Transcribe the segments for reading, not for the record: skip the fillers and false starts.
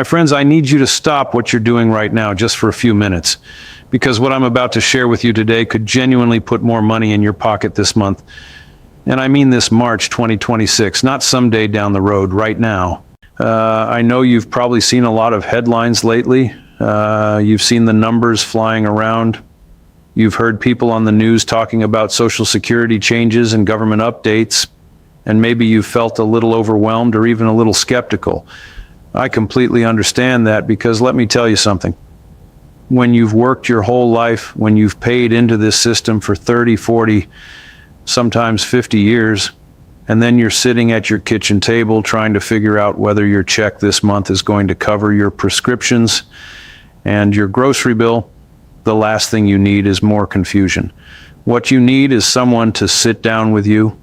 My friends, I need you to stop what you're doing right now just for a few minutes, because what I'm about to share with you today could genuinely put more money in your pocket this month. And I mean this March 2026, not someday down the road, right now. I know you've probably seen a lot of headlines lately. You've seen the numbers flying around. You've heard people on the news talking about Social Security changes and government updates, and maybe you felt a little overwhelmed or even a little skeptical. I completely understand that, because let me tell you something. When you've worked your whole life, when you've paid into this system for 30, 40, sometimes 50 years, and then you're sitting at your kitchen table trying to figure out whether your check this month is going to cover your prescriptions and your grocery bill, the last thing you need is more confusion. What you need is someone to sit down with you,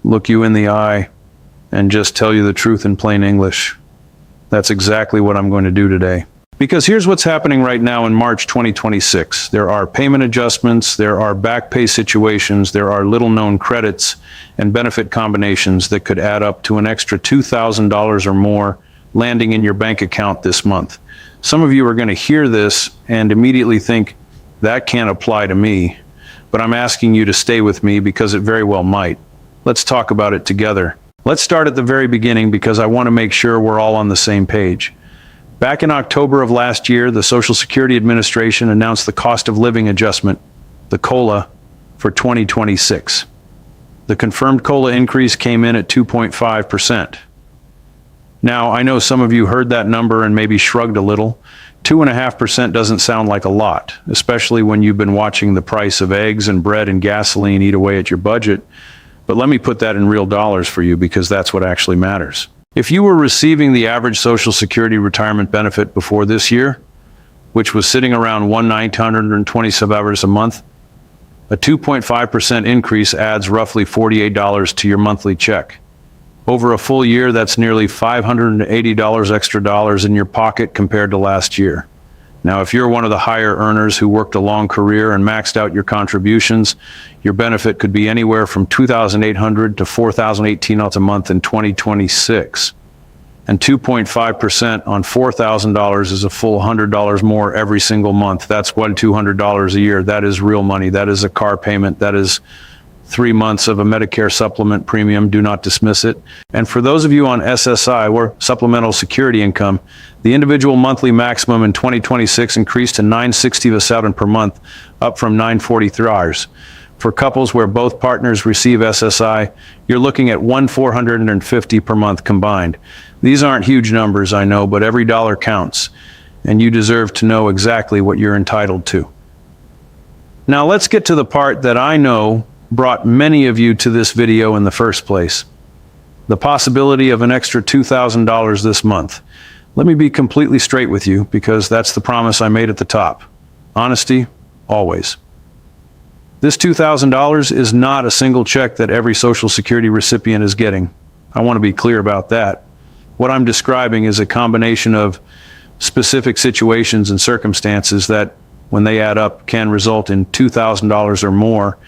look you in the eye, and just tell you the truth in plain English. That's exactly what I'm going to do today. Because here's what's happening right now in March 2026. There are payment adjustments, there are back pay situations, there are little-known credits and benefit combinations that could add up to an extra $2,000 or more landing in your bank account this month. Some of you are going to hear this and immediately think, that can't apply to me. But I'm asking you to stay with me, because it very well might. Let's talk about it together. Let's start at the very beginning, because I want to make sure we're all on the same page. Back in October of last year, the Social Security Administration announced the cost of living adjustment, the COLA, for 2026. The confirmed COLA increase came in at 2.5%. Now, I know some of you heard that number and maybe shrugged a little. 2.5% doesn't sound like a lot, especially when you've been watching the price of eggs and bread and gasoline eat away at your budget. But let me put that in real dollars for you, because that's what actually matters. If you were receiving the average Social Security retirement benefit before this year, which was sitting around $1,927 a month, a 2.5% increase adds roughly $48 to your monthly check. Over a full year, that's nearly $580 extra dollars in your pocket compared to last year. Now, if you're one of the higher earners who worked a long career and maxed out your contributions, your benefit could be anywhere from $2,800 to $4,018 a month in 2026. And 2.5% on $4,000 is a full $100 more every single month. That's $200 a year. That is real money. That is a car payment. That is 3 months of a Medicare supplement premium. Do not dismiss it. And for those of you on SSI, or supplemental security income, the individual monthly maximum in 2026 increased to $967 per month, up from $943. For couples where both partners receive SSI, you're looking at $1,450 per month combined. These aren't huge numbers, I know, but every dollar counts, and you deserve to know exactly what you're entitled to. Now let's get to the part that I know brought many of you to this video in the first place. The possibility of an extra $2,000 this month. Let me be completely straight with you, because that's the promise I made at the top. Honesty, always. This $2,000 is not a single check that every Social Security recipient is getting. I want to be clear about that. What I'm describing is a combination of specific situations and circumstances that, when they add up, can result in $2,000 or more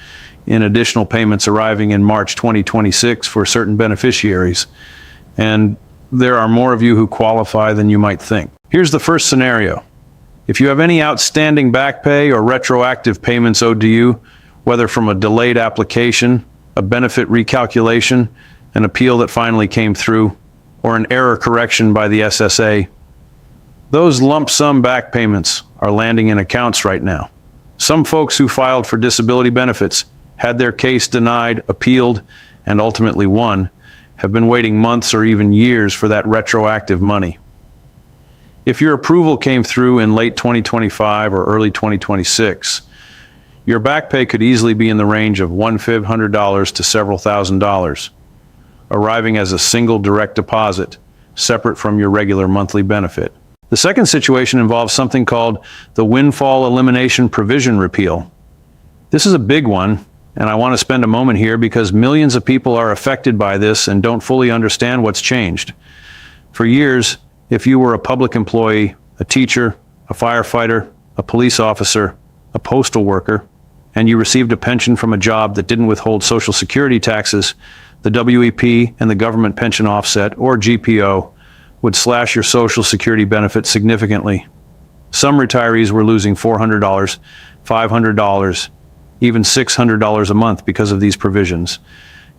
in additional payments arriving in March 2026 for certain beneficiaries. And there are more of you who qualify than you might think. Here's the first scenario. If you have any outstanding back pay or retroactive payments owed to you, whether from a delayed application, a benefit recalculation, an appeal that finally came through, or an error correction by the SSA, those lump sum back payments are landing in accounts right now. Some folks who filed for disability benefits, had their case denied, appealed, and ultimately won, have been waiting months or even years for that retroactive money. If your approval came through in late 2025 or early 2026, your back pay could easily be in the range of $1,500 to several $1,000s, arriving as a single direct deposit, separate from your regular monthly benefit. The second situation involves something called the Windfall Elimination Provision Repeal. This is a big one, and I want to spend a moment here because millions of people are affected by this and don't fully understand what's changed. For years, if you were a public employee, a teacher, a firefighter, a police officer, a postal worker, and you received a pension from a job that didn't withhold Social Security taxes, the WEP and the Government Pension Offset, or GPO, would slash your Social Security benefit significantly. Some retirees were losing $400, $500, even $600 a month because of these provisions.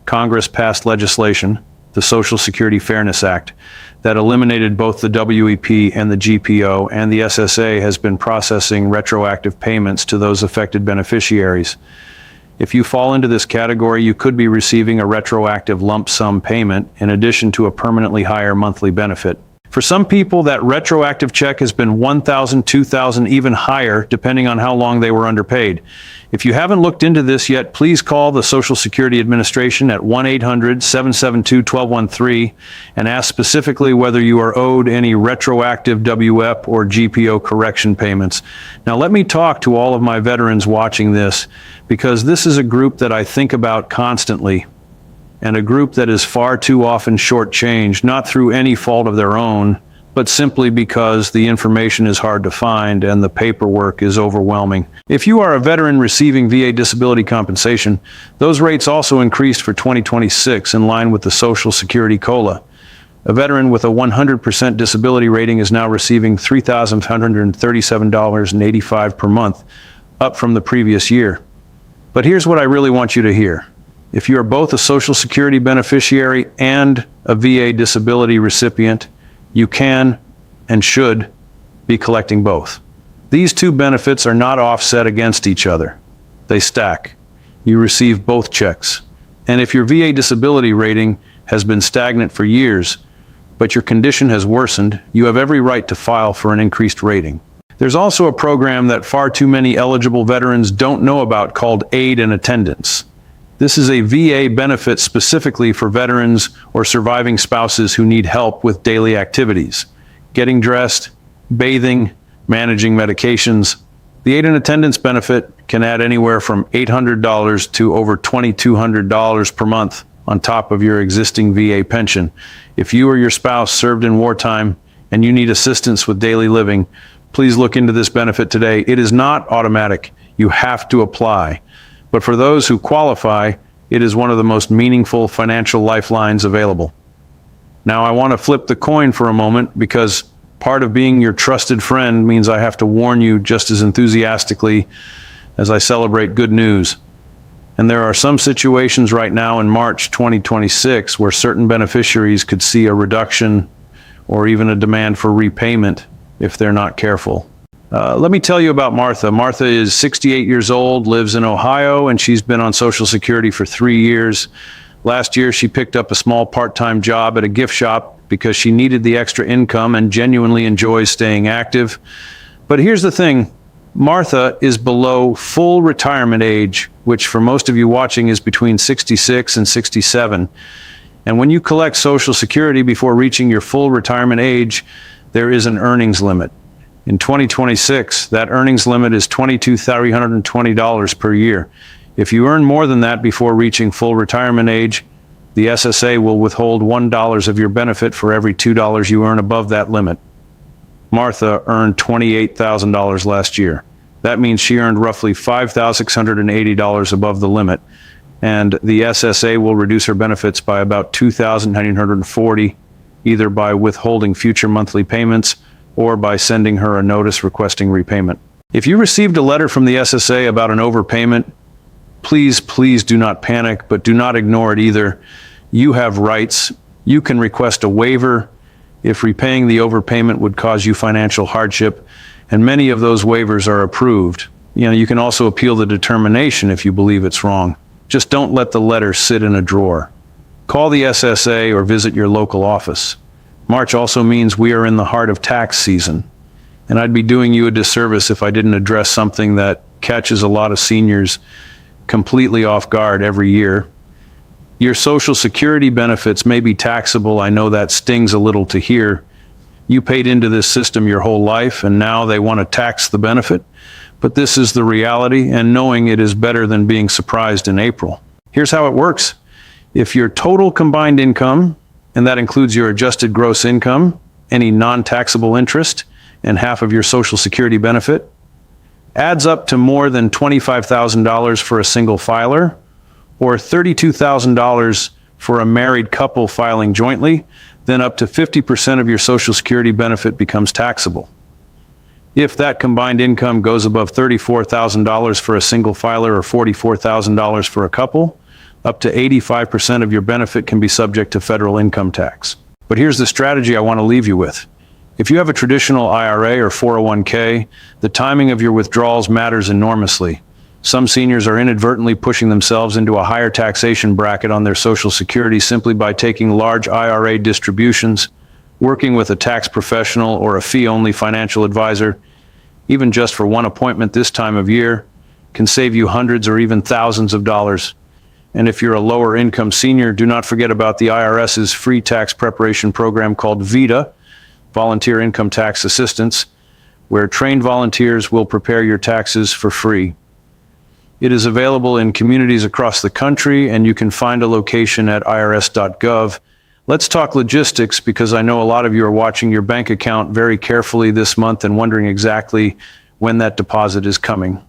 Congress passed legislation, the Social Security Fairness Act, that eliminated both the WEP and the GPO, and the SSA has been processing retroactive payments to those affected beneficiaries. If you fall into this category, you could be receiving a retroactive lump sum payment in addition to a permanently higher monthly benefit. For some people, that retroactive check has been $1,000, $2,000, even higher, depending on how long they were underpaid. If you haven't looked into this yet, please call the Social Security Administration at 1-800-772-1213 and ask specifically whether you are owed any retroactive WEP or GPO correction payments. Now, let me talk to all of my veterans watching this, because this is a group that I think about constantly, and a group that is far too often shortchanged, not through any fault of their own, but simply because the information is hard to find and the paperwork is overwhelming. If you are a veteran receiving VA disability compensation, those rates also increased for 2026 in line with the Social Security COLA. A veteran with a 100% disability rating is now receiving $3,537.85 per month, up from the previous year. But here's what I really want you to hear. If you are both a Social Security beneficiary and a VA disability recipient, you can and should be collecting both. These two benefits are not offset against each other. They stack. You receive both checks. And if your VA disability rating has been stagnant for years, but your condition has worsened, you have every right to file for an increased rating. There's also a program that far too many eligible veterans don't know about called Aid and Attendance. This is a VA benefit specifically for veterans or surviving spouses who need help with daily activities, getting dressed, bathing, managing medications. The Aid and Attendance benefit can add anywhere from $800 to over $2,200 per month on top of your existing VA pension. If you or your spouse served in wartime and you need assistance with daily living, please look into this benefit today. It is not automatic. You have to apply. But for those who qualify, it is one of the most meaningful financial lifelines available. Now, I want to flip the coin for a moment, because part of being your trusted friend means I have to warn you just as enthusiastically as I celebrate good news. And there are some situations right now in March 2026 where certain beneficiaries could see a reduction or even a demand for repayment if they're not careful. Let me tell you about Martha. Martha is 68 years old, lives in Ohio, and she's been on Social Security for 3 years. Last year, she picked up a small part-time job at a gift shop because she needed the extra income and genuinely enjoys staying active. But here's the thing. Martha is below full retirement age, which for most of you watching is between 66 and 67. And when you collect Social Security before reaching your full retirement age, there is an earnings limit. In 2026, that earnings limit is $22,320 per year. If you earn more than that before reaching full retirement age, the SSA will withhold $1 of your benefit for every $2 you earn above that limit. Martha earned $28,000 last year. That means she earned roughly $5,680 above the limit, and the SSA will reduce her benefits by about $2,940, either by withholding future monthly payments or by sending her a notice requesting repayment. If you received a letter from the SSA about an overpayment, please do not panic, but do not ignore it either. You have rights. You can request a waiver if repaying the overpayment would cause you financial hardship, and many of those waivers are approved. You can also appeal the determination if you believe it's wrong. Just don't let the letter sit in a drawer. Call the SSA or visit your local office. March also means we are in the heart of tax season, and I'd be doing you a disservice if I didn't address something that catches a lot of seniors completely off guard every year. Your Social Security benefits may be taxable. I know that stings a little to hear. You paid into this system your whole life, and now they want to tax the benefit. But this is the reality, and knowing it is better than being surprised in April. Here's how it works. If your total combined income, and that includes your adjusted gross income, any non-taxable interest, and half of your Social Security benefit, adds up to more than $25,000 for a single filer, or $32,000 for a married couple filing jointly, then up to 50% of your Social Security benefit becomes taxable. If that combined income goes above $34,000 for a single filer or $44,000 for a couple, up to 85% of your benefit can be subject to federal income tax. But here's the strategy I want to leave you with. If you have a traditional IRA or 401k, the timing of your withdrawals matters enormously. Some seniors are inadvertently pushing themselves into a higher taxation bracket on their Social Security simply by taking large IRA distributions. Working with a tax professional or a fee-only financial advisor, even just for one appointment this time of year, can save you hundreds or even thousands of dollars. And if you're a lower income senior, do not forget about the IRS's free tax preparation program called VITA, Volunteer Income Tax Assistance, where trained volunteers will prepare your taxes for free. It is available in communities across the country, and you can find a location at irs.gov. Let's talk logistics, because I know a lot of you are watching your bank account very carefully this month and wondering exactly when that deposit is coming.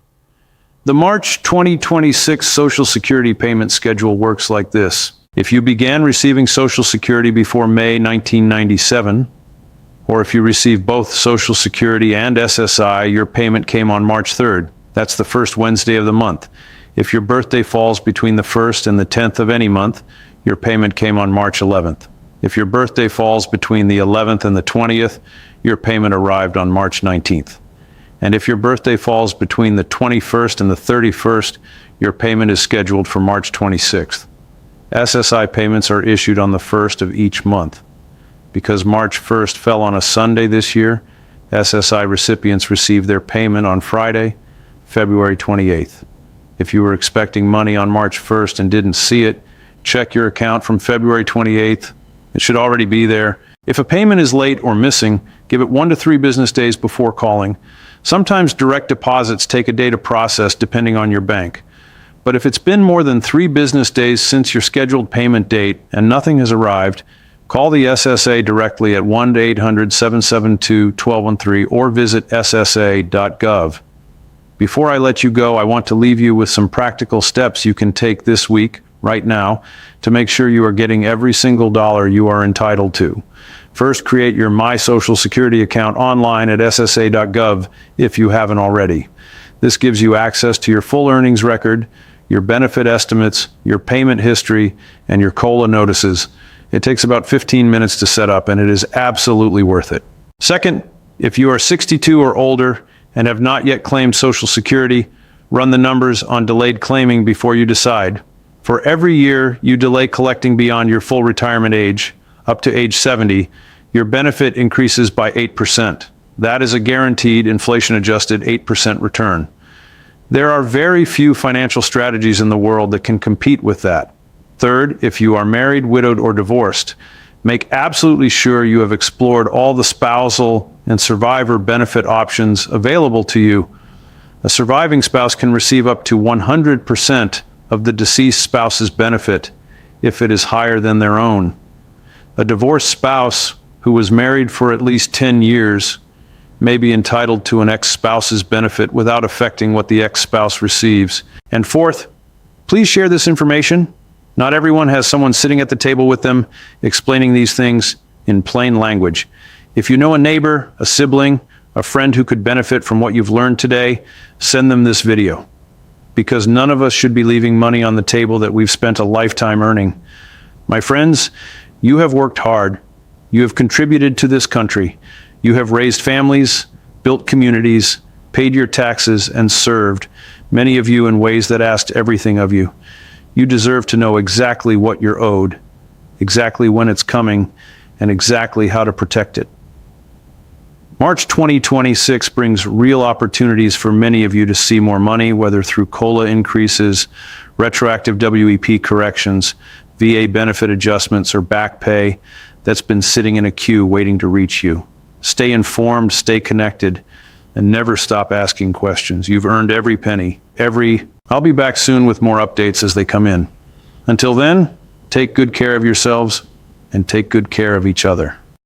The March 2026 Social Security payment schedule works like this. If you began receiving Social Security before May 1997, or if you received both Social Security and SSI, your payment came on March 3rd. That's the first Wednesday of the month. If your birthday falls between the 1st and the 10th of any month, your payment came on March 11th. If your birthday falls between the 11th and the 20th, your payment arrived on March 19th. And if your birthday falls between the 21st and the 31st, your payment is scheduled for March 26th. SSI payments are issued on the 1st of each month. Because March 1st fell on a Sunday this year, SSI recipients receive their payment on Friday, February 28th. If you were expecting money on March 1st and didn't see it, check your account from February 28th. It should already be there. If a payment is late or missing, give it 1 to 3 business days before calling. Sometimes direct deposits take a day to process depending on your bank. But if it's been more than 3 business days since your scheduled payment date and nothing has arrived, call the SSA directly at 1-800-772-1213 or visit ssa.gov. Before I let you go, I want to leave you with some practical steps you can take this week, right now, to make sure you are getting every single dollar you are entitled to. First, create your My Social Security account online at ssa.gov if you haven't already. This gives you access to your full earnings record, your benefit estimates, your payment history, and your COLA notices. It takes about 15 minutes to set up, and it is absolutely worth it. Second, if you are 62 or older and have not yet claimed Social Security, run the numbers on delayed claiming before you decide. For every year you delay collecting beyond your full retirement age, up to age 70, your benefit increases by 8%. That is a guaranteed inflation-adjusted 8% return. There are very few financial strategies in the world that can compete with that. Third, if you are married, widowed, or divorced, make absolutely sure you have explored all the spousal and survivor benefit options available to you. A surviving spouse can receive up to 100% of the deceased spouse's benefit if it is higher than their own. A divorced spouse who was married for at least 10 years may be entitled to an ex-spouse's benefit without affecting what the ex-spouse receives. And fourth, please share this information. Not everyone has someone sitting at the table with them explaining these things in plain language. If you know a neighbor, a sibling, a friend who could benefit from what you've learned today, send them this video. Because none of us should be leaving money on the table that we've spent a lifetime earning. My friends, you have worked hard. You have contributed to this country. You have raised families, built communities, paid your taxes, and served, many of you in ways that asked everything of you. You deserve to know exactly what you're owed, exactly when it's coming, and exactly how to protect it. March 2026 brings real opportunities for many of you to see more money, whether through COLA increases, retroactive WEP corrections, VA benefit adjustments, or back pay that's been sitting in a queue waiting to reach you. Stay informed, stay connected, and never stop asking questions. You've earned every penny, I'll be back soon with more updates as they come in. Until then, take good care of yourselves and take good care of each other.